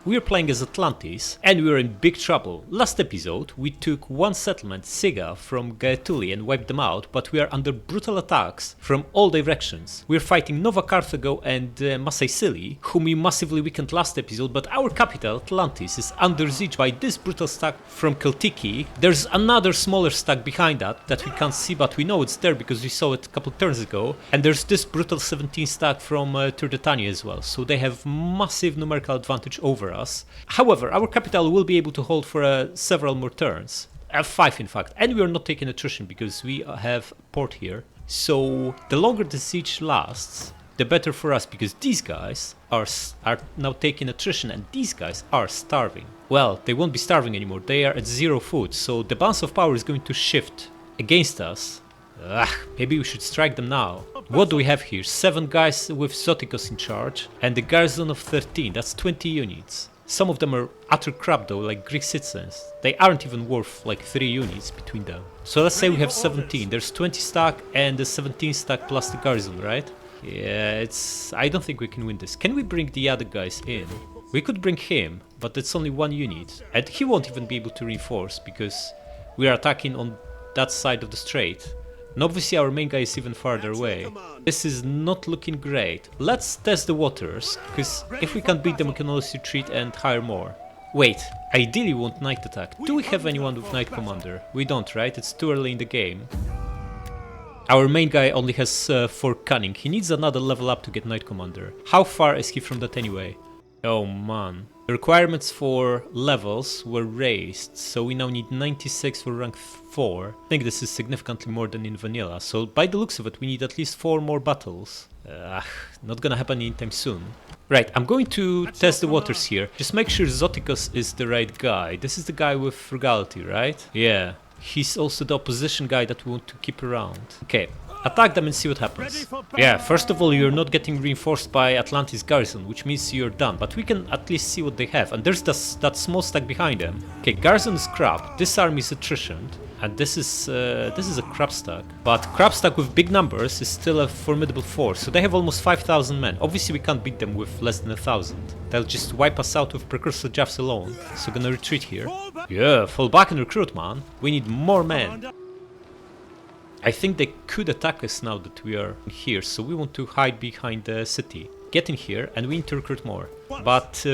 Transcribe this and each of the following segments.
we are playing as Atlantis and we are in big trouble. Last episode we took one settlement, Siga, from Gaetuli and wiped them out, but we are under brutal attacks from all directions. We are fighting Nova Carthago and Masaisili, whom we massively weakened last episode, but our capital, Atlantis, is under siege by this brutal stack from Keltiki. There's another smaller stack behind that we can't see, but we know it's there because we saw it a couple turns ago. And there's this brutal 17 stack from Turdetania as well, so they have massive numerical advantage over us. However, our capital will be able to hold for several more turns. 5 in fact, and we are not taking attrition because we have port here. So the longer the siege lasts, the better for us, because these guys are now taking attrition and these guys are starving. Well, they won't be starving anymore, they are at 0 food, so the balance of power is going to shift against us. Maybe we should strike them now. What do we have here? 7 guys with Zotikos in charge and a garrison of 13, that's 20 units. Some of them are utter crap though, like Greek citizens. They aren't even worth like 3 units between them. So let's say we have 17, there's 20 stack and the 17 stack plus the garrison, right? Yeah, I don't think we can win this. Can we bring the other guys in? We could bring him, but it's only 1 unit. And he won't even be able to reinforce because we are attacking on that side of the strait. And obviously our main guy is even farther away. This is not looking great. Let's test the waters, because if we can't beat them we can always retreat and hire more. Wait, ideally we want night attack. Do we have anyone with Knight Commander? We don't, right? It's too early in the game. Our main guy only has 4 cunning. He needs another level up to get Knight Commander. How far is he from that anyway? Oh man. The requirements for levels were raised, so we now need 96 for rank 4. I think this is significantly more than in vanilla, so by the looks of it we need at least 4 more battles. Not gonna happen anytime soon. Right, I'm going to test the waters here. Just make sure Zotikos is the right guy. This is the guy with frugality, right? Yeah. He's also the opposition guy that we want to keep around. Okay, attack them and see what happens. Yeah, first of all you're not getting reinforced by Atlantis garrison, which means you're done, but we can at least see what they have. And there's that small stack behind them. Okay, garrison is crap, this army is attrition, and this is a crap stack. But crap stack with big numbers is still a formidable force, so they have almost 5,000 men. Obviously we can't beat them with less than 1,000. They'll just wipe us out with precursor Jaffs alone, so gonna retreat here. Yeah, fall back and recruit, man. We need more men. I think they could attack us now that we are here, so we want to hide behind the city. Get in here and we need to recruit more. But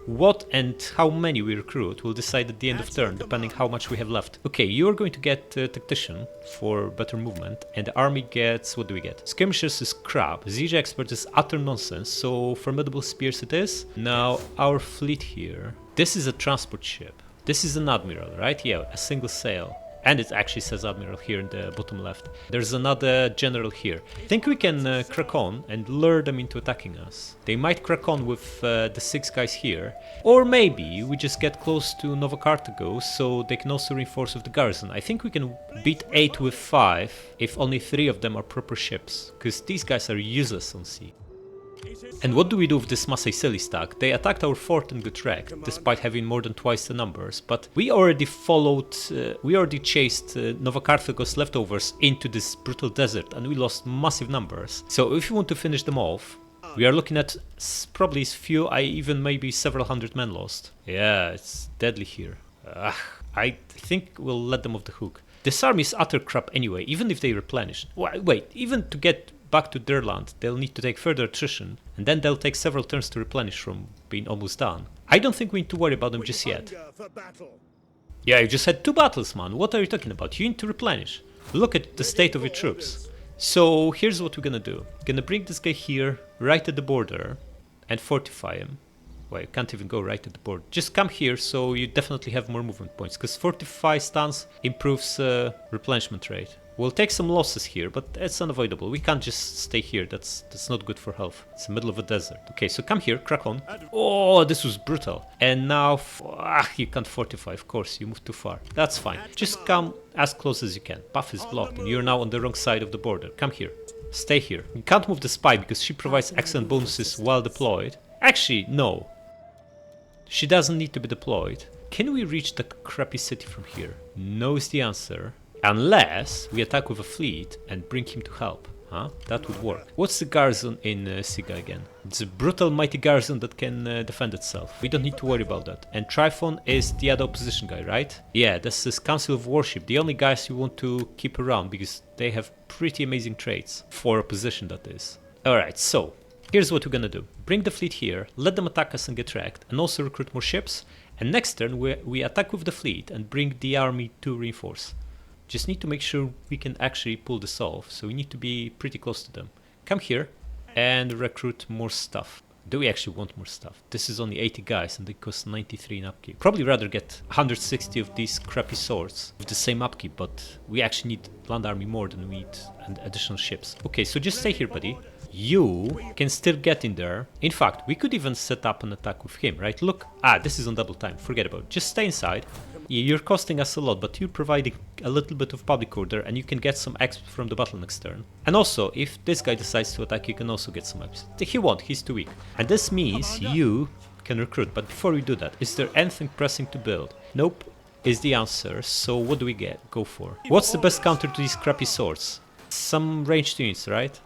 what and how many we recruit will decide at the end of turn, depending how much we have left. Okay, you are going to get Tactician for better movement, and the army gets... what do we get? Skirmishers is crap, Siege Expert is utter nonsense, so Formidable Spears it is. Now, our fleet here. This is a transport ship. This is an admiral, right? Yeah, a single sail. And it actually says Admiral here in the bottom left. There's another General here. I think we can crack on and lure them into attacking us. They might crack on with the 6 guys here. Or maybe we just get close to Nova Carthago so they can also reinforce with the garrison. I think we can beat 8 with 5 if only 3 of them are proper ships. Because these guys are useless on sea. And what do we do with this Masaisili stack? They attacked our fort and got wrecked, despite having more than twice the numbers, but we already chased Nova Carthago's leftovers into this brutal desert and we lost massive numbers. So if you want to finish them off, we are looking at probably as few, even maybe several hundred men lost. Yeah, it's deadly here. I think we'll let them off the hook. This army is utter crap anyway, even if they replenish. Wait, even to get back to their land, they'll need to take further attrition, and then they'll take several turns to replenish from being almost done. I don't think we need to worry about them just yet. Yeah, you just had 2 battles, man. What are you talking about? You need to replenish. Look at the state of your troops. So here's what we're gonna do. Gonna bring this guy here, right at the border, and fortify him. Well, you can't even go right at the border. Just come here so you definitely have more movement points, because fortify stance improves replenishment rate. We'll take some losses here, but it's unavoidable. We can't just stay here. That's not good for health. It's the middle of a desert. Okay, so come here, crack on. Oh, this was brutal. And now, you can't fortify, of course. You moved too far. That's fine. Just come as close as you can. Buff is blocked, and you're now on the wrong side of the border. Come here. Stay here. You can't move the spy because she provides excellent bonuses while deployed. Actually, no. She doesn't need to be deployed. Can we reach that crappy city from here? No is the answer. Unless we attack with a fleet and bring him to help. huh? That would work. What's the garrison in Siga again? It's a brutal, mighty garrison that can defend itself. We don't need to worry about that. And Tryphon is the other opposition guy, right? Yeah, this is Council of Worship. The only guys you want to keep around because they have pretty amazing traits. For opposition, that is. Alright, so here's what we're gonna do. Bring the fleet here, let them attack us and get wrecked, and also recruit more ships. And next turn we attack with the fleet and bring the army to reinforce. Just need to make sure we can actually pull this off, so we need to be pretty close to them. Come here and recruit more stuff. Do we actually want more stuff? This is only 80 guys and they cost 93 in upkeep. Probably rather get 160 of these crappy swords with the same upkeep, but we actually need land army more than we need and additional ships. Okay, so just stay here, buddy. You can still get in there. In fact, we could even set up an attack with him, right? Look, this is on double time, forget about it. Just stay inside. You're costing us a lot, but you're providing a little bit of public order and you can get some XP from the battle next turn. And also, if this guy decides to attack, you can also get some XP. He won't, he's too weak. And this means you can recruit, but before we do that, is there anything pressing to build? Nope, is the answer, so what do we go for? What's the best counter to these crappy swords? Some ranged units, right?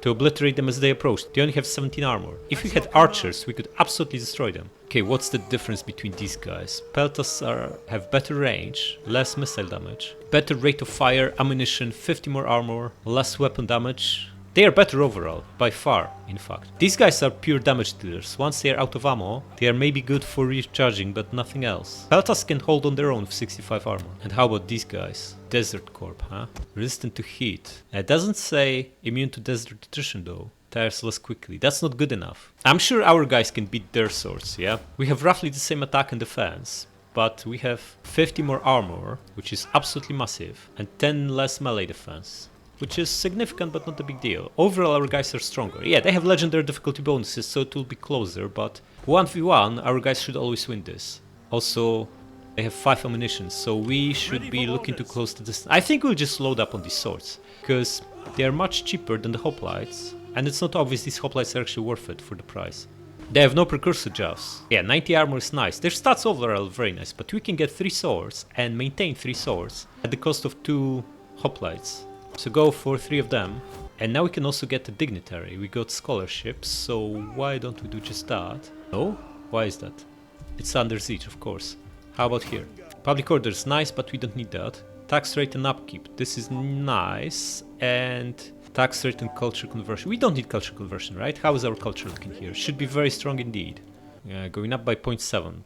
To obliterate them as they approach. They only have 17 armor. If we had archers, we could absolutely destroy them. Okay, what's the difference between these guys? Peltas have better range, less missile damage, better rate of fire, ammunition, 50 more armor, less weapon damage. They are better overall, by far, in fact. These guys are pure damage dealers. Once they are out of ammo, they are maybe good for recharging, but nothing else. Peltas can hold on their own with 65 armor. And how about these guys? Desert Corp, huh? Resistant to heat. It doesn't say immune to desert attrition though. Tires less quickly. That's not good enough. I'm sure our guys can beat their swords, yeah? We have roughly the same attack and defense, but we have 50 more armor, which is absolutely massive, and 10 less melee defense, which is significant but not a big deal. Overall, our guys are stronger. Yeah, they have legendary difficulty bonuses, so it will be closer, but 1v1, our guys should always win this. Also, they have 5 ammunition, so we should be looking to close the distance. I think we'll just load up on these swords, because they are much cheaper than the hoplites, and it's not obvious these hoplites are actually worth it for the price. They have no precursor jaws. Yeah, 90 armor is nice. Their stats overall are very nice, but we can get 3 swords and maintain 3 swords at the cost of 2 hoplites. So go for 3 of them. And now we can also get a dignitary. We got scholarships, so why don't we do just that? No? Why is that? It's under siege, of course. How about here? Public order is nice, but we don't need that. Tax rate and upkeep. This is nice. And tax rate and culture conversion. We don't need culture conversion, right? How is our culture looking here? Should be very strong indeed. Going up by 0.7.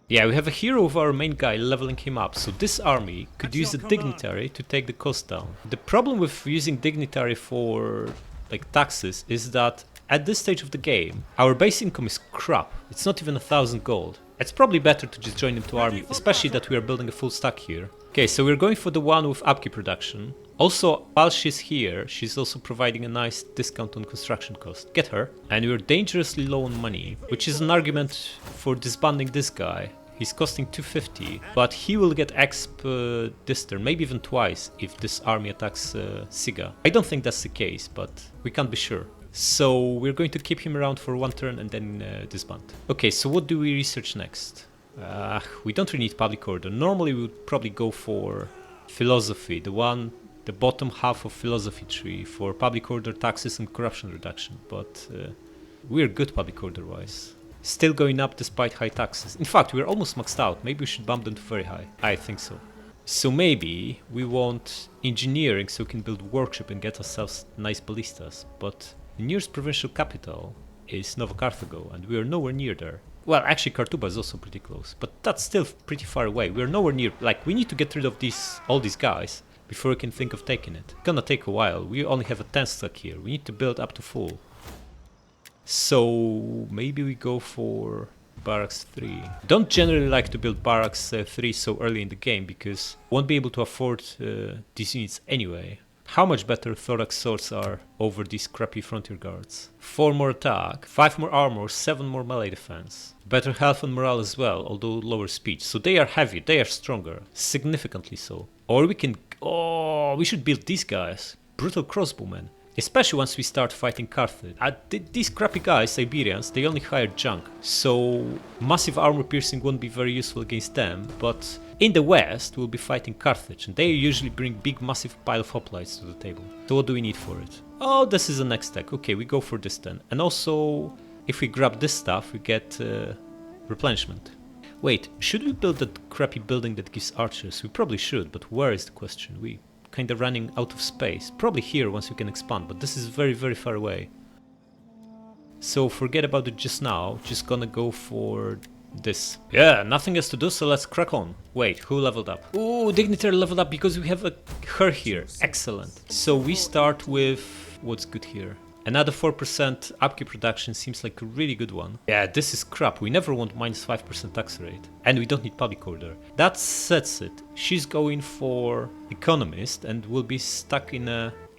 Yeah, we have a hero of our main guy leveling him up, so this army could use a dignitary to take the cost down. The problem with using dignitary for like taxes is that at this stage of the game, our base income is crap. It's not even 1,000 gold. It's probably better to just join into army, especially that we are building a full stack here. Okay, so we're going for the one with upkeep reduction. Also, while she's here, she's also providing a nice discount on construction cost. Get her. And we're dangerously low on money, which is an argument for disbanding this guy. He's costing 250, but he will get exp this turn, maybe even twice if this army attacks Siga. I don't think that's the case, but we can't be sure. So we're going to keep him around for 1 turn and then disband. Okay, so what do we research next? We don't really need public order. Normally we would probably go for philosophy, the bottom half of philosophy tree for public order, taxes and corruption reduction, but we're good public order wise. Still going up despite high taxes. In fact, we're almost maxed out. Maybe we should bump them to very high. I think so. So maybe we want engineering so we can build workshop and get ourselves nice ballistas. But the nearest provincial capital is Nova Carthago, and we are nowhere near there. Well, actually Kartuba is also pretty close, but that's still pretty far away. We're nowhere near, like, we need to get rid of all these guys before we can think of taking it. It's gonna take a while. We only have a 10 stack here. We need to build up to full. So maybe we go for Barracks 3. Don't generally like to build Barracks 3 so early in the game because won't be able to afford these units anyway. How much better Thorax swords are over these crappy frontier guards. 4 more attack, 5 more armor, 7 more melee defense. Better health and morale as well, although lower speed. So they are heavy, they are stronger, significantly so. Or we can... Oh, we should build these guys. Brutal crossbowmen. Especially once we start fighting Carthage. These crappy guys, Iberians, they only hire junk. So massive armor piercing won't be very useful against them. But in the west, we'll be fighting Carthage. And they usually bring big massive pile of hoplites to the table. So what do we need for it? Oh, this is the next tech. Okay, we go for this then. And also, if we grab this stuff, we get replenishment. Wait, should we build that crappy building that gives archers? We probably should, but where is the question? We kinda running out of space. Probably here once we can expand, but this is very, very far away. So forget about it just now, just gonna go for this. Yeah, nothing else to do, so let's crack on. Wait, who leveled up? Ooh, Dignitary leveled up because we have her here. Excellent. So we start with... what's good here? Another 4% upkeep production seems like a really good one. Yeah, this is crap. We never want minus 5% tax rate. And we don't need public order. That sets it. She's going for economist and will be stuck in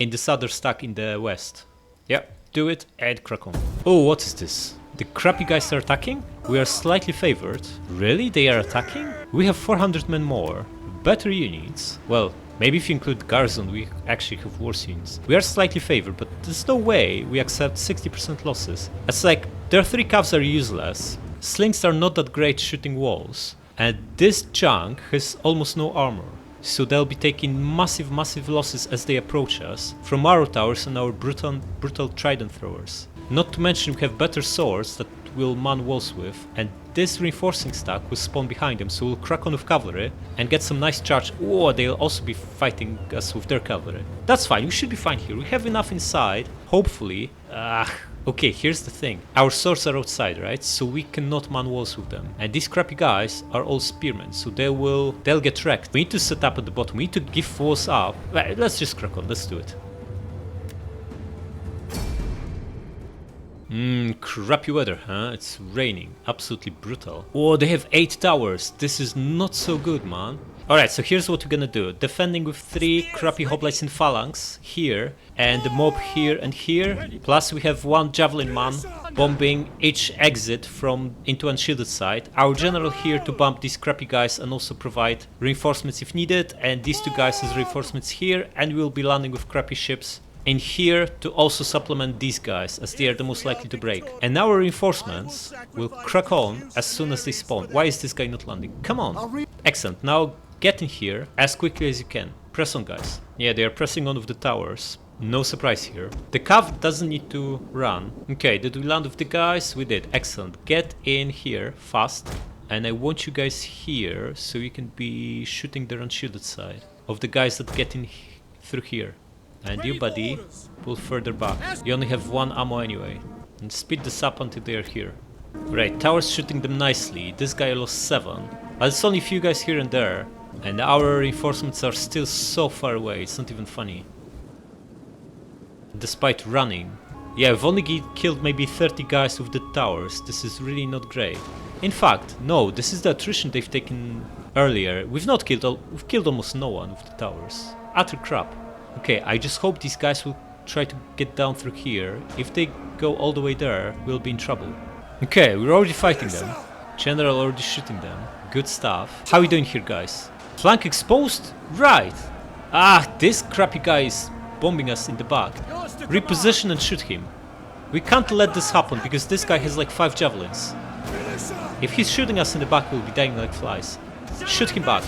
this other stack in the west. Yeah, do it and crack on. Oh, what is this? The crappy guys are attacking? We are slightly favored. Really? They are attacking? We have 400 men more. Better units. Well, maybe if you include Garrison, we actually have worse units. We are slightly favored, but there's no way we accept 60% losses. It's like, their 3 cavs are useless, slings are not that great shooting walls, and this junk has almost no armor. So they'll be taking massive losses as they approach us from arrow towers and our brutal trident throwers. Not to mention we have better swords that we'll man walls with, and this reinforcing stack will spawn behind them, so we'll crack on with cavalry and get some nice charge. Oh, they'll also be fighting us with their cavalry. That's fine, we should be fine here. We have enough inside, hopefully. Okay, here's the thing. Our swords are outside, right? So we cannot man walls with them. And these crappy guys are all spearmen, so they'll get wrecked. We need to set up at the bottom. We need to give walls up. Right, let's just crack on, let's do it. Crappy weather, huh? It's raining. Absolutely brutal. Oh, they have 8 towers. This is not so good, man. Alright, so here's what we're gonna do. Defending with 3 crappy hoplites in phalanx here, and the mob here and here. Plus we have 1 javelin man bombing each exit from into unshielded side. Our general here to bump these crappy guys and also provide reinforcements if needed. And these 2 guys as reinforcements here, and we'll be landing with crappy ships in here to also supplement these guys, as they are the most likely to break. And our reinforcements will crack on as soon as they spawn. Why is this guy not landing? Come on! Excellent, now get in here as quickly as you can. Press on, guys. Yeah, they are pressing on with the towers. No surprise here. The cav doesn't need to run. Okay, did we land with the guys? We did. Excellent. Get in here fast. And I want you guys here so you can be shooting the unshielded side of the guys that get in through here. And you, buddy, pull further back. You only have 1 ammo anyway. And speed this up until they are here. Right, towers shooting them nicely. This guy lost 7. But it's only a few guys here and there. And our reinforcements are still so far away, it's not even funny. Despite running. Yeah, we've only killed maybe 30 guys with the towers. This is really not great. In fact, no, this is the attrition they've taken earlier. We've killed almost no one with the towers. Utter crap. Okay, I just hope these guys will try to get down through here. If they go all the way there, we'll be in trouble. Okay, we're already fighting them. General already shooting them. Good stuff. How are we doing here, guys? Flank exposed? Right. This crappy guy is bombing us in the back. Reposition and shoot him. We can't let this happen because this guy has like 5 javelins. If he's shooting us in the back, we'll be dying like flies. Shoot him back.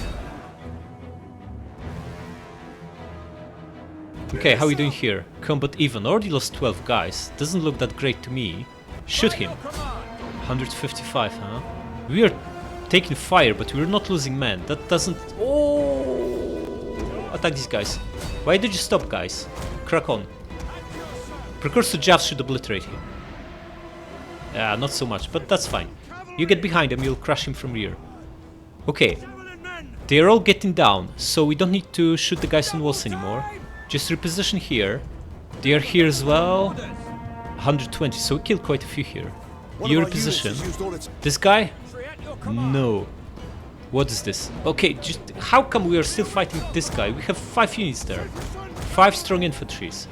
Okay, how are we doing here? Combat even. Already lost 12 guys. Doesn't look that great to me. Shoot him. 155, huh? We are taking fire, but we're not losing men. That doesn't... Oh! Attack these guys. Why did you stop, guys? Crack on. Precursor Javs should obliterate him. Yeah, not so much, but that's fine. You get behind him, you'll crush him from rear. Okay. They're all getting down, so we don't need to shoot the guys on walls anymore. Just reposition here. They are here as well. 120, so we killed quite a few here. You reposition. This guy? No. What is this? Okay, just how come we are still fighting this guy? We have 5 units there. 5 strong infantries.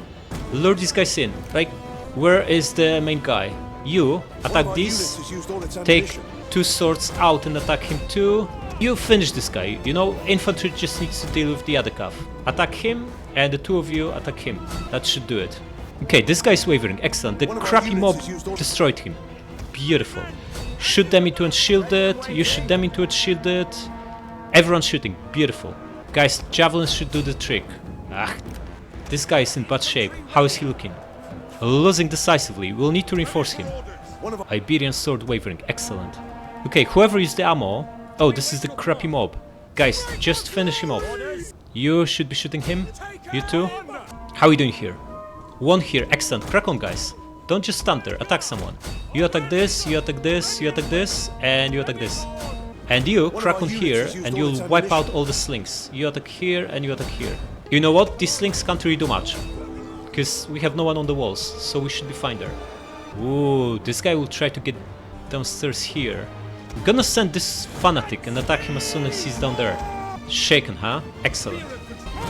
Lure these guys in. Like, where is the main guy? You attack this. Take 2 swords out and attack him too. You finish this guy. You know, infantry just needs to deal with the other cav. Attack him, and the 2 of you attack him. That should do it. Okay, this guy's wavering. Excellent. The crappy mob destroyed him. Beautiful. Shoot them into and shield it. You shoot them into and shield it. Everyone's shooting. Beautiful. Guys, javelins should do the trick. Ah, this guy is in bad shape. How is he looking? Losing decisively. We'll need to reinforce him. Iberian sword wavering. Excellent. Okay, whoever used the ammo. Oh, this is the crappy mob. Guys, just finish him off. You should be shooting him. You too. How are we doing here? One here. Excellent. Crack on, guys. Don't just stand there. Attack someone. You attack this, you attack this, you attack this, and you attack this. And you crack on here, and you'll wipe out all the slings. You attack here, and you attack here. You know what? These slings can't really do much. Because we have no one on the walls, so we should be fine there. Ooh, this guy will try to get downstairs here. I'm gonna send this fanatic and attack him as soon as he's down there. Shaken, huh? Excellent.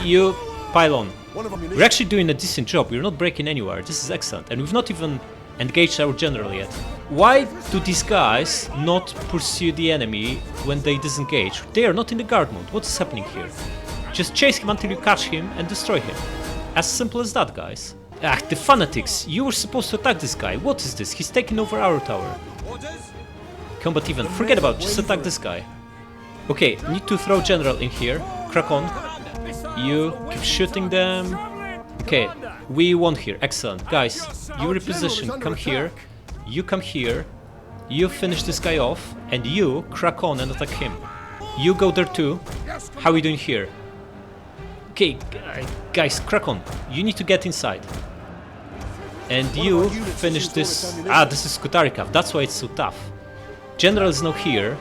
You pile on. We're actually doing a decent job. We're not breaking anywhere. This is excellent. And we've not even engaged our general yet. Why do these guys not pursue the enemy when they disengage? They are not in the guard mode. What is happening here? Just chase him until you catch him and destroy him. As simple as that, guys. Ah, the fanatics. You were supposed to attack this guy. What is this? He's taking over our tower. Combat even. Forget about it. Just attack this guy. Okay, need to throw general in here. Crack on. You keep shooting them. Okay, we won here. Excellent. Guys, you reposition. Come here. You come here. You finish this guy off. And you crack on and attack him. You go there too. How are we doing here? Okay, guys, crack on. You need to get inside. And you finish this. Ah, this is Kutarikov. That's why it's so tough. General is now here.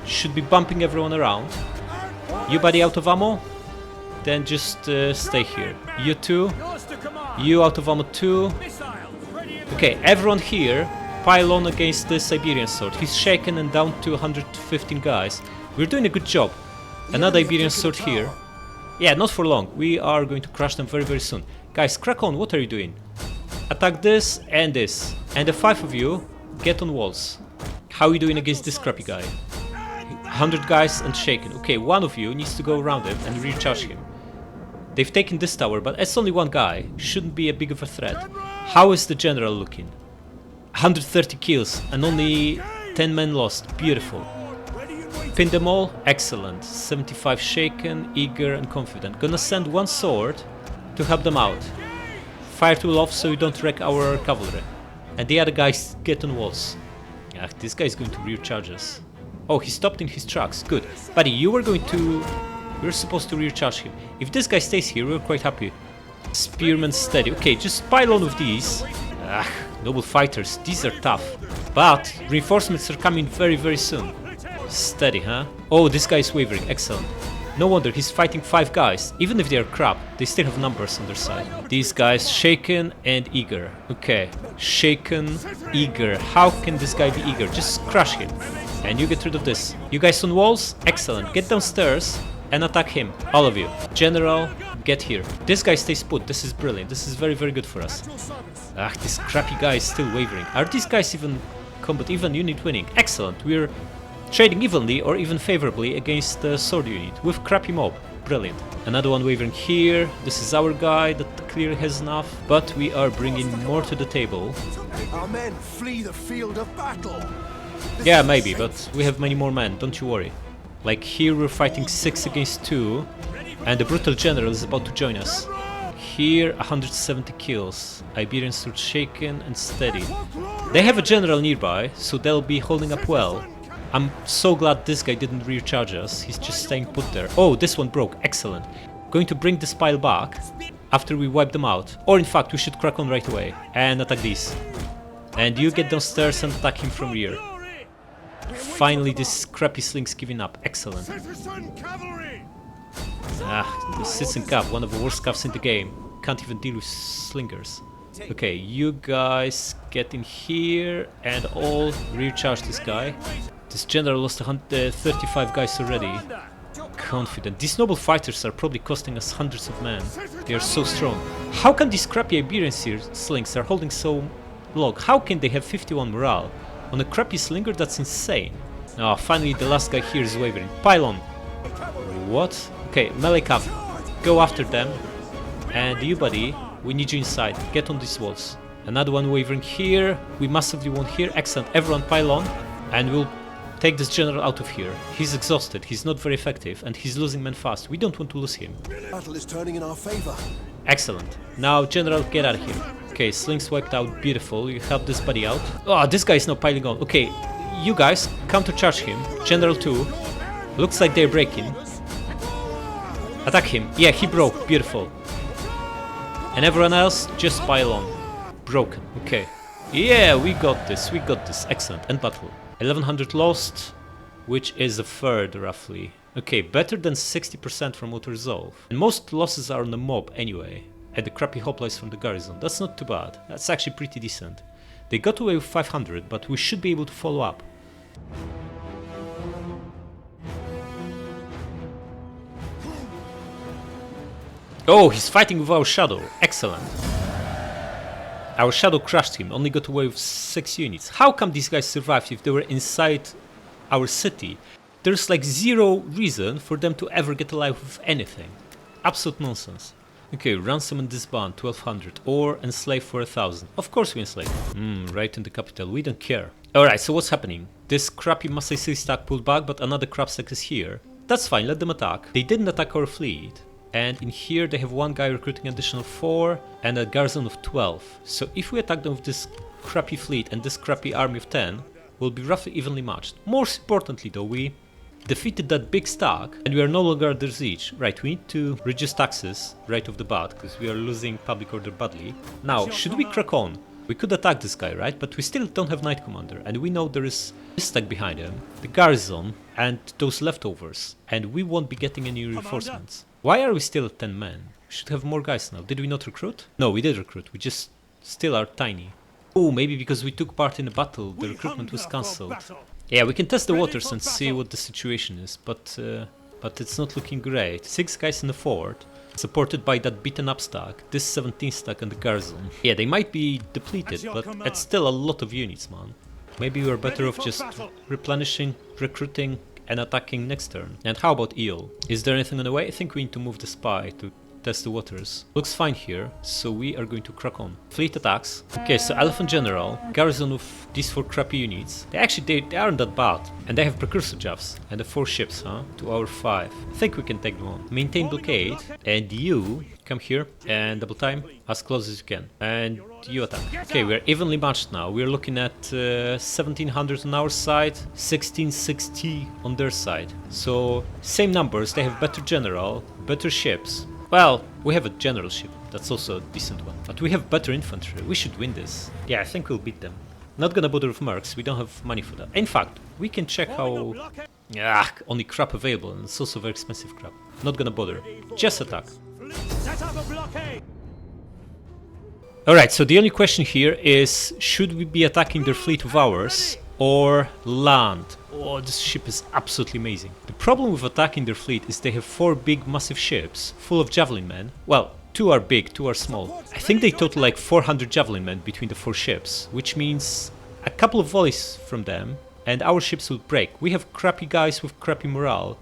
Should be bumping everyone around. You buddy out of ammo? Then just stay here. You too. You out of ammo too. Okay, everyone here pile on against the Siberian sword. He's shaken and down to 115 guys. We're doing a good job. Another Iberian sword here. Yeah, not for long. We are going to crush them very, very soon. Guys, crack on. What are you doing? Attack this and this. And the 5 of you get on walls. How are you doing against this crappy guy? 100 guys and shaken. Okay, one of you needs to go around him and recharge him. They've taken this tower, but it's only one guy. Shouldn't be a big of a threat. How is the general looking? 130 kills and only 10 men lost. Beautiful. Pin them all. Excellent. 75 shaken, eager and confident. Gonna send one sword to help them out. Fire tool off so you don't wreck our cavalry. And the other guys get on walls. Ah, this guy is going to recharge us. Oh, he stopped in his tracks. Good. Buddy, you were going to... We're supposed to recharge him. If this guy stays here, we're quite happy. Spearman steady. Okay, just pile on with these. Ah, noble fighters. These are tough. But reinforcements are coming very, very soon. Steady, huh? Oh, this guy is wavering. Excellent. No wonder he's fighting 5 guys. Even if they are crap, they still have numbers on their side. These guys shaken and eager. Okay, shaken, eager. How can this guy be eager? Just crush him. And you get rid of this. You guys on walls? Excellent. Get downstairs and attack him. All of you. General, get here. This guy stays put. This is brilliant. This is very, very good for us. Ah, this crappy guy is still wavering. Are these guys even combat even unit winning? Excellent. We're trading evenly or even favorably against the sword unit with crappy mob. Brilliant. Another one wavering here. This is our guy that clearly has enough, but we are bringing more to the table. Our men flee the field of battle. Yeah, maybe, but we have many more men, don't you worry. Like here we're fighting 6 against 2, and the brutal general is about to join us. Here 170 kills. Iberian sword shaken and steady. They have a general nearby, so they'll be holding up well. I'm so glad this guy didn't recharge us. He's just staying put there. Oh, this one broke. Excellent. Going to bring this pile back after we wipe them out. Or in fact, we should crack on right away and attack these. And you get downstairs and attack him from rear. Finally, this crappy sling's giving up. Excellent. Ah, the Citizen Cav, one of the worst cavs in the game. Can't even deal with slingers. Okay, you guys get in here and all recharge this guy. This general lost 35 guys already. Confident. These noble fighters are probably costing us hundreds of men. They are so strong. How can these crappy Iberian slings are holding so long? How can they have 51 morale? On a crappy slinger, that's insane. Oh, finally the last guy here is wavering. Pile on. What? Okay, melee cav. Go after them. And you, buddy, We need you inside. Get on these walls. Another one wavering here. We massively won here. Excellent. Everyone pile on. And we'll take this general out of here. He's exhausted. He's not very effective. And he's losing men fast. We don't want to lose him. Battle is turning in our favor. Excellent. Now, general, get out of here. Okay, slings wiped out. Beautiful. You help this buddy out. Oh, this guy is now piling on. Okay, you guys, countercharge him. General 2. Looks like they're breaking. Attack him. Yeah, he broke. Beautiful. And everyone else, just pile on. Broken. Okay. Yeah, we got this. We got this. Excellent. End battle. 1100 lost, which is a third, roughly. Okay, better than 60% from auto resolve. And most losses are on the mob anyway. And the crappy hoplites from the garrison. That's not too bad. That's actually pretty decent. They got away with 500, but we should be able to follow up. Oh, he's fighting with our shadow. Excellent. Our shadow crushed him, only got away with 6 units. How come these guys survived if they were inside our city? There's like zero reason for them to ever get alive with anything. Absolute nonsense. Okay, ransom and disband, 1200, or enslave for 1000. Of course we enslave. Right in the capital, we don't care. Alright, so what's happening? This crappy Masai City stack pulled back, but another crap stack is here. That's fine, let them attack. They didn't attack our fleet. And in here they have one guy recruiting additional 4 and a garrison of 12. So if we attack them with this crappy fleet and this crappy army of 10, we'll be roughly evenly matched. More importantly though, we defeated that big stack and we are no longer under siege. Right, we need to reduce taxes right off the bat because we are losing public order badly. Now, should we crack on? We could attack this guy, right? But we still don't have Knight Commander and we know there is this stack behind him, the garrison and those leftovers, and we won't be getting any reinforcements. Why are we still at 10 men? We should have more guys now. Did we not recruit? No, we did recruit. We just still are tiny. Oh, maybe because we took part in a battle, the recruitment was cancelled. Yeah, we can test the waters and see what the situation is, but it's not looking great. 6 guys in the fort, supported by that beaten up stack, this 17 stack and the garrison. Yeah, they might be depleted, but it's still a lot of units, man. Maybe we're better off just replenishing, recruiting, and attacking next turn. And how about Eel? Is there anything on the way? I think we need to move the spy to test the waters. Looks fine here, so we are going to crack on. Fleet attacks. Okay, so Elephant General, garrison of these 4 crappy units. They aren't that bad. And they have precursor javs. And the 4 ships, huh? To our 5. I think we can take them on. Maintain blockade. And you come here and double time as close as you can. And you attack. Okay, we're evenly matched now. We're looking at 1700 on our side, 1660 on their side. So, same numbers. They have better general, better ships. Well, we have a general ship, that's also a decent one. But we have better infantry, we should win this. Yeah, I think we'll beat them. Not gonna bother with mercs, we don't have money for that. In fact, we can check how... only crap available, and it's also very expensive crap. Not gonna bother. Just attack. Alright, so the only question here is, should we be attacking their fleet with ours, or land? Oh, this ship is absolutely amazing. The problem with attacking their fleet is they have 4 big massive ships full of javelin men. Well, 2 are big, 2 are small. I think they total like 400 javelin men between the 4 ships, which means a couple of volleys from them and our ships will break. We have crappy guys with crappy morale.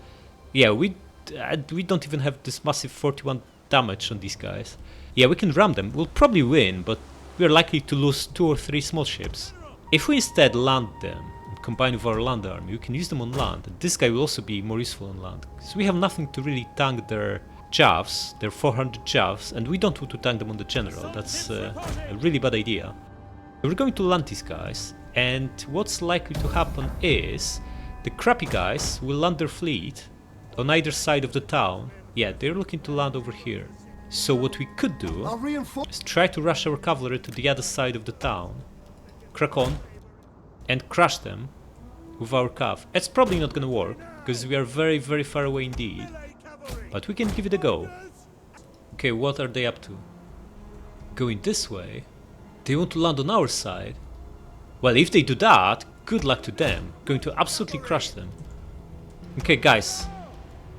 Yeah, we don't even have this massive 41 damage on these guys. Yeah, we can ram them. We'll probably win, but we're likely to lose 2 or 3 small ships. If we instead land them, combined with our land army, we can use them on land. This guy will also be more useful on land, because we have nothing to really tank their javs, their 400 javs, and we don't want to tank them on the general. That's a really bad idea. We're going to land these guys, and what's likely to happen is the crappy guys will land their fleet on either side of the town. Yeah, they're looking to land over here. So what we could do is try to rush our cavalry to the other side of the town, crack on, and crush them with our cav. It's probably not gonna work, because we are very, very far away indeed. But we can give it a go. Okay, what are they up to? Going this way? They want to land on our side? Well, if they do that, good luck to them. Going to absolutely crush them. Okay, guys.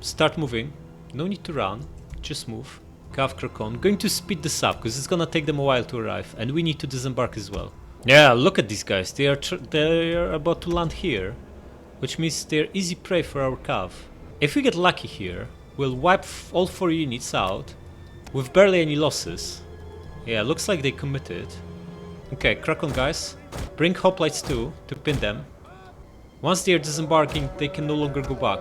Start moving. No need to run. Just move. Cav crack on. Going to speed this up, because it's gonna take them a while to arrive. And we need to disembark as well. Yeah, look at these guys. They are about to land here, which means they're easy prey for our cav. If we get lucky here, we'll wipe all 4 units out with barely any losses, Yeah, looks like they committed. Okay, crack on, guys. Bring hoplites too, to pin them. Once they are disembarking, they can no longer go back.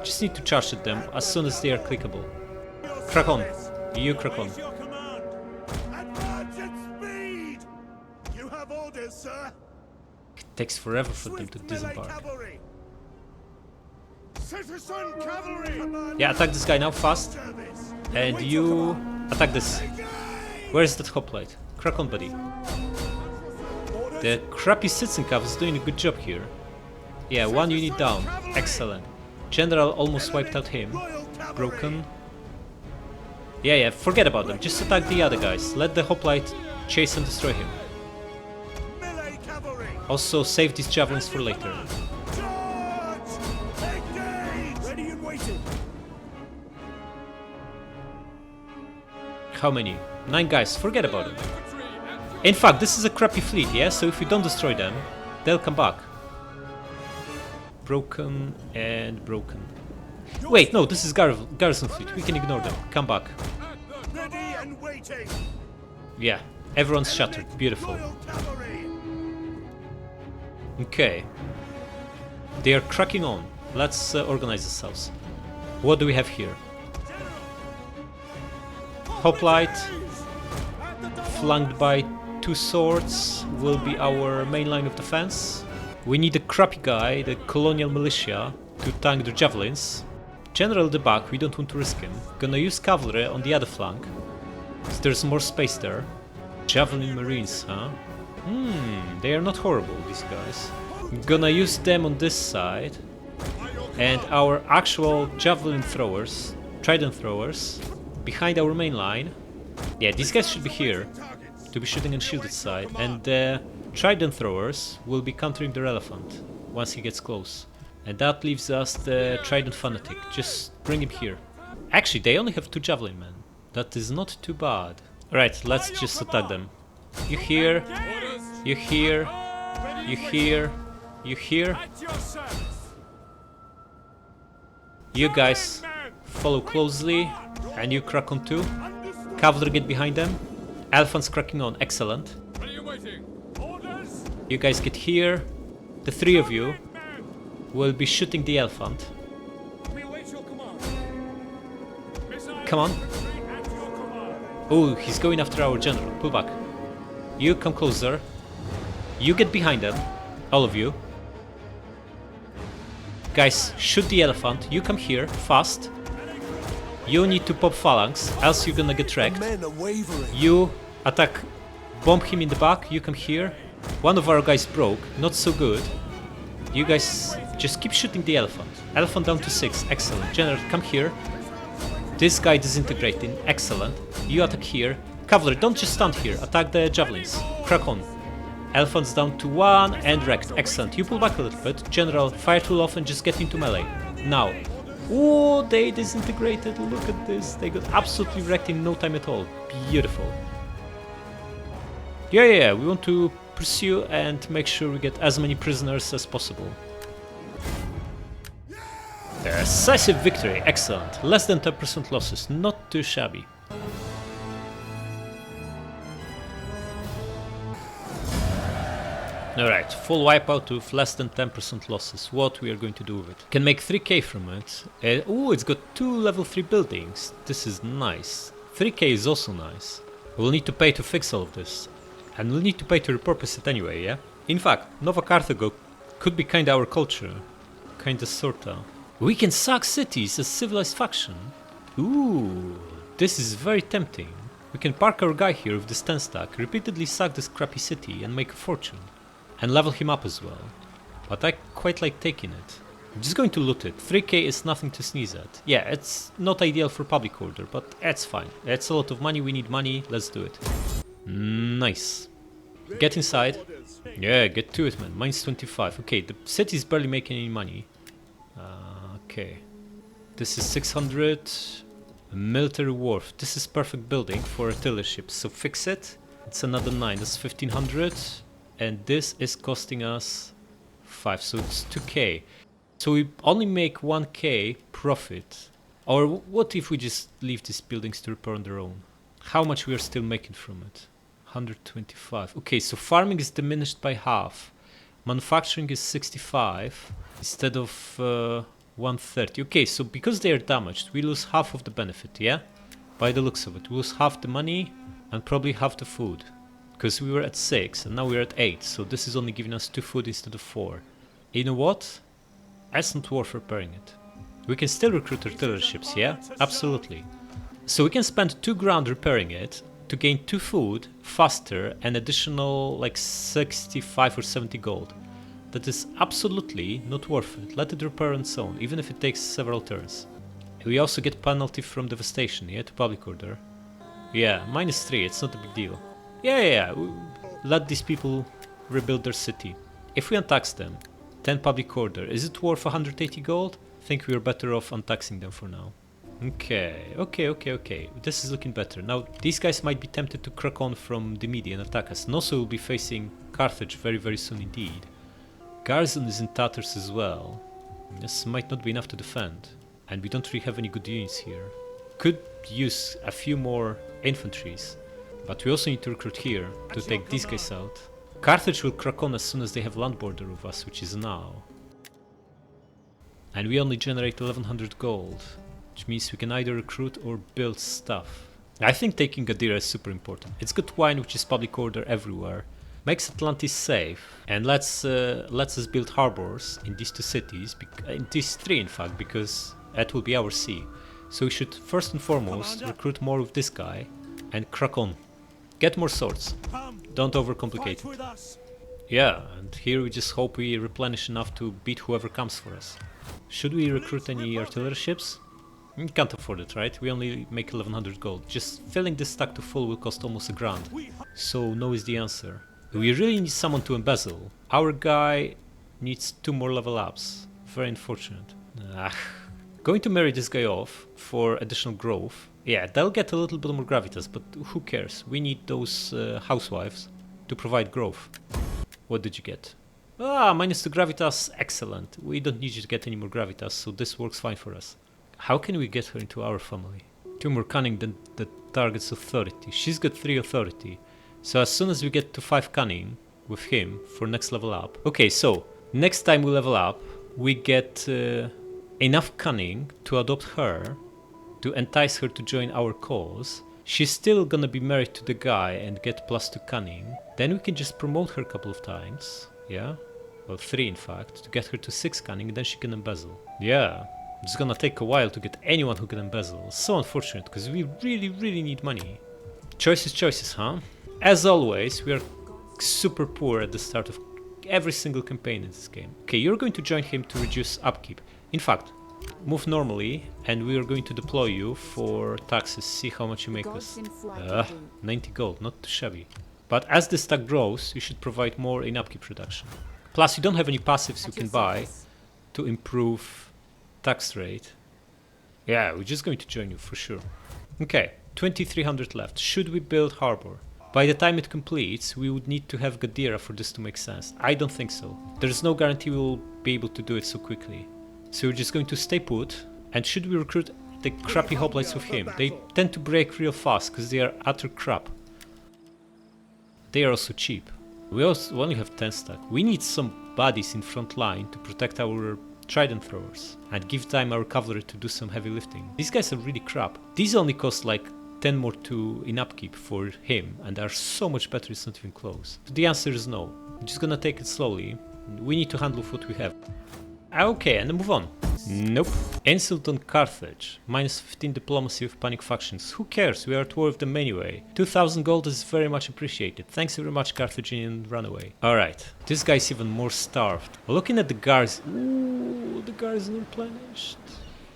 Just need to charge at them as soon as they are clickable. Crack on. You crack on. You have orders, sir. It takes forever for them to disembark. Citizen cavalry. Yeah, attack this guy now, fast. And you attack this. Where is that hoplite? Crack on, buddy. The crappy citizen cav is doing a good job here. Yeah, one unit down. Excellent. General almost wiped out him. Broken. Yeah, forget about them. Just attack the other guys. Let the hoplite chase and destroy him. Also, save these javelins for later. Ready and waiting. How many? 9 guys. Forget about them. In fact, this is a crappy fleet, yeah? So if we don't destroy them, they'll come back. Broken and broken. Wait, no, this is garrison fleet. We can ignore them. Come back. Ready and waiting. Yeah, everyone's shattered. Beautiful. Okay. They are cracking on. Let's organize ourselves. What do we have here? Hoplite, flanked by 2 swords, will be our main line of defense. We need a crappy guy, the colonial militia, to tank the javelins. General at the back, we don't want to risk him. Gonna use cavalry on the other flank, so there's more space there. Javelin marines, huh? They are not horrible, these guys. Gonna use them on this side. And our actual javelin throwers, trident throwers, behind our main line. Yeah, these guys should be here, to be shooting on shielded side. And the trident throwers will be countering the elephant once he gets close. And that leaves us the trident fanatic. Just bring him here. Actually, they only have 2 javelin men. That is not too bad. Alright, let's just attack them. You here, you here, you here, you here. You guys follow closely, and you crack on too. Cavalry get behind them. Elephants cracking on, excellent. You guys get here. The 3 of you will be shooting the elephant. Come on. Oh, he's going after our general. Pull back. You come closer. You get behind them. All of you. Guys, shoot the elephant. You come here, fast. You need to pop phalanx, else you're gonna get wrecked. Men are wavering. You attack, bomb him in the back. You come here. One of our guys broke, not so good. You guys just keep shooting the elephant. Elephant down to 6, excellent. General, come here. This guy disintegrating, excellent. You attack here. Cavalry, don't just stand here, attack the javelins. Crack on. Elephants down to 1 and wrecked, excellent. You pull back a little bit. General, fire tool off and just get into melee. Now. Oh, they disintegrated, look at this. They got absolutely wrecked in no time at all. Beautiful. Yeah, we want to pursue and make sure we get as many prisoners as possible. Decisive victory, excellent. Less than 10% losses, not too shabby. Alright, full wipeout with less than 10% losses. What we are going to do with it? Can make 3k from it. Oh, it's got 2 level 3 buildings. This is nice. 3k is also nice. We'll need to pay to fix all of this. And we'll need to pay to repurpose it anyway, yeah? In fact, Nova Carthago could be kinda our culture. Kinda sorta. We can sack cities as civilized faction. Ooh, this is very tempting. We can park our guy here with this 10 stack, repeatedly sack this crappy city and make a fortune. And level him up as well. But I quite like taking it. I'm just going to loot it. 3k is nothing to sneeze at. Yeah, it's not ideal for public order, but it's fine. It's a lot of money, we need money, let's do it. Nice. Get inside. Yeah, get to it, man. Mine's 25. Okay, the city's barely making any money. Okay. This is 600. Military wharf. This is perfect building for artillery ships, so fix it. It's another 9, that's 1500. And this is costing us 5, so it's 2k. So we only make 1k profit. Or what if we just leave these buildings to repair on their own? How much we are still making from it? 125. Okay, so farming is diminished by half. Manufacturing is 65 instead of 130. Okay, so because they are damaged, we lose half of the benefit, yeah? By the looks of it. We lose half the money and probably half the food. Because we were at 6 and now we're at 8, so this is only giving us 2 food instead of 4. You know what? It's not worth repairing it. We can still recruit artillery ships, yeah? Absolutely. So we can spend 2 grand repairing it to gain 2 food faster and additional like 65 or 70 gold. That is absolutely not worth it. Let it repair on its own, even if it takes several turns. We also get penalty from devastation, yeah, to public order. Yeah, -3, it's not a big deal. Yeah. Let these people rebuild their city. If we untax them, 10 public order, is it worth 180 gold? I think we are better off untaxing them for now. Okay. This is looking better. Now, these guys might be tempted to crack on from the media and attack us. And also we'll be facing Carthage very soon indeed. Garrison is in tatters as well. This might not be enough to defend. And we don't really have any good units here. Could use a few more infantries. But we also need to recruit here to take these guys out. Carthage will crack on as soon as they have land border with us, which is now. And we only generate 1100 gold, which means we can either recruit or build stuff. I think taking Gadira is super important. It's got wine, which is public order everywhere. Makes Atlantis safe, and lets us build harbors in these 2 cities, in these 3 in fact, because that will be our sea. So we should first and foremost recruit more with this guy and crack on. Get more swords. Don't overcomplicate it. Yeah, and here we just hope we replenish enough to beat whoever comes for us. Should we recruit any artillery ships? We can't afford it, right? We only make 1100 gold. Just filling this stack to full will cost almost a grand. So no is the answer. We really need someone to embezzle. Our guy needs 2 more level ups. Very unfortunate. Going to marry this guy off for additional growth. Yeah, they'll get a little bit more gravitas, but who cares? We need those housewives to provide growth. What did you get? -2 gravitas, excellent. We don't need you to get any more gravitas, so this works fine for us. How can we get her into our family? 2 more cunning than the target's authority. She's got 3 authority. So as soon as we get to 5 cunning with him for next level up. Okay, so next time we level up, we get enough cunning to adopt her, to entice her to join our cause. She's still gonna be married to the guy and get +2 cunning. Then we can just promote her a couple of times. Yeah? Well, 3 in fact, to get her to 6 cunning, and then she can embezzle. Yeah, it's gonna take a while to get anyone who can embezzle. So unfortunate, because we really need money. Choices, huh? As always, we are super poor at the start of every single campaign in this game. Okay, you're going to join him to reduce upkeep. In fact, move normally, and we are going to deploy you for taxes. See how much you make us. 90 gold, not too shabby. But as the stack grows, you should provide more in upkeep reduction. Plus, you don't have any passives you can buy to improve tax rate. Yeah, we're just going to join you for sure. Okay, 2300 left. Should we build harbor? By the time it completes, we would need to have Gadira for this to make sense. I don't think so. There's no guarantee we'll be able to do it so quickly. So we're just going to stay put. And should we recruit the crappy hoplites with him? They tend to break real fast because they are utter crap. They are also cheap. We only have 10 stack. We need some bodies in front line to protect our trident throwers and give time our cavalry to do some heavy lifting. These guys are really crap. These only cost like 10 more in upkeep for him and are so much better it's not even close. So the answer is no. I'm just gonna take it slowly. We need to handle what we have. Okay, and then move on. Nope. Insult on Carthage. -15 diplomacy with panic factions. Who cares? We are at war with them anyway. 2000 gold is very much appreciated. Thanks very much, Carthaginian runaway. Alright. This guy's even more starved. Looking at the guards. Ooh, the guards are replenished.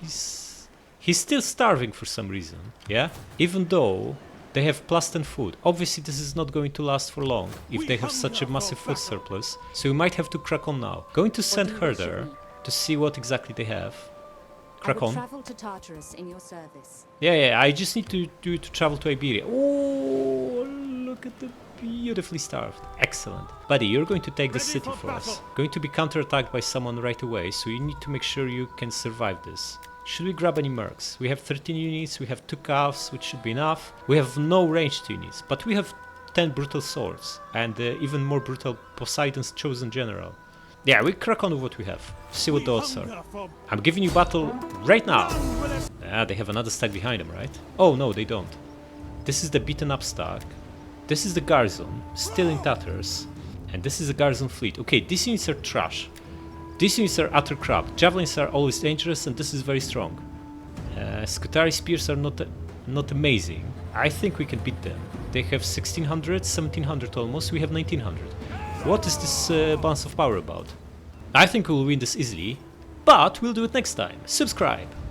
He's still starving for some reason. Yeah? Even though they have +10 food. Obviously this is not going to last for long if they have such a massive food surplus. So we might have to crack on now. Going to send her there to see what exactly they have. Crack on. Travel to Tartarus in your service. Yeah, I just need to travel to Iberia. Oh, look at the beautifully starved. Excellent. Buddy, you're going to take the city for us. Going to be counterattacked by someone right away, so you need to make sure you can survive this. Should we grab any mercs? We have 13 units, we have 2 calves, which should be enough. We have no ranged units, but we have 10 brutal swords and even more brutal Poseidon's chosen general. Yeah, we crack on with what we have. See what the odds are. I'm giving you battle right now. Ah, they have another stack behind them, right? Oh no, they don't. This is the beaten up stack. This is the garrison, still in tatters. And this is a garrison fleet. Okay, these units are trash. These units are utter crap. Javelins are always dangerous and this is very strong. Scutari spears are not amazing. I think we can beat them. They have 1600, 1700 almost, we have 1900. What is this balance of power about? I think we'll win this easily, but we'll do it next time. Subscribe!